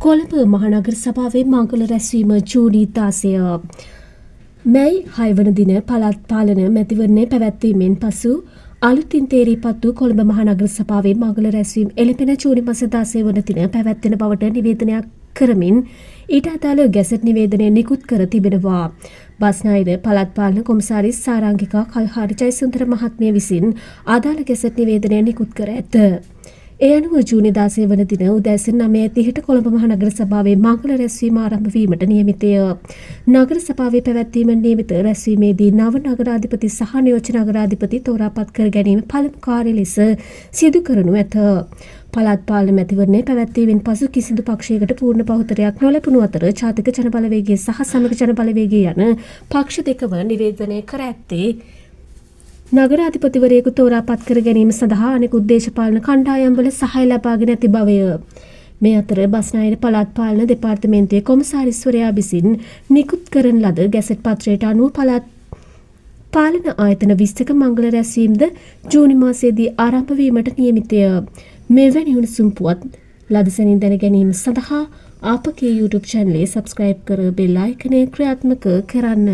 කොළඹ මහනගර සභාවේ මංගල රැස්වීම ජූනි 16 මැයි 6 වන දින පළාත් පාලන මැතිවරණය පැවැත්වීමෙන් පසු අලුතින් තේරීපත් වූ කොළඹ මහනගර සභාවේ මංගල රැස්වීම එළඹෙන ජූනි මාස 16 වන දින පැවැත්වෙන බවට නිවේදනයක් කරමින් ඊට අදාළ ගැසට් නිවේදනය නිකුත් කර තිබෙනවා. බස්නාහිර පළාත් පාලන කොමසාරිස් සාරංගිකා කල්හාරි ජයසුන්දර මහත්මිය විසින් අදාළ ගැසට් නිවේදනය නිකුත් කර ඇත. ඒ අනුව ජූනි 16 වන දින උදෑසන 9:30ට කොළඹ මහනගර සභාවේ මංගල රැස්වීම ආරම්භ වීමට නියමිතය. නගර සභාවේ පැවැත්වීමට නියමිත රැස්වීමේදී නව නගරාධිපති සහ නියෝජ්‍ය නගරාධිපති තෝරාපත් කර ගැනීම පළමු කාර්ය ලෙස සිදු කරනු ඇත. පළාත් පාලන මැතිවරණය පැවැත්වීමෙන් පසු කිසිදු පක්ෂයකට පූර්ණ බහුතරයක් නොලැබුණු අතර ජාතික ජන බලවේගය සහ සමග ජන බලවේගය යන පක්ෂ දෙකම නිවේදනය කර ඇත්තේ නගරාධිපතිවරයෙකු තෝරාපත් කර ගැනීම සඳහා අනෙකුත් දේශපාලන කණ්ඩායම්වල සහාය ලබාගෙන ඇති බවය. මේ අතර බස්නාහිර පළාත් පාලන දෙපාර්තමේන්තුවේ කොමසාරිස්වරයා විසින් නිකුත් කරන ලද ගැසට් පත්‍රයට අනුව පළාත් පාලන ආයතන 20ක මංගල රැස්වීමද ජූනි මාසයේදී ආරම්භ වීමට නියමිතය. මෙවැනි උණුසුම් පුවත් ලදසනින් දැන ගැනීම සඳහා අපගේ YouTube channel එක subscribe කර බෙල් අයිකනය ක්‍රියාත්මක කරන්න.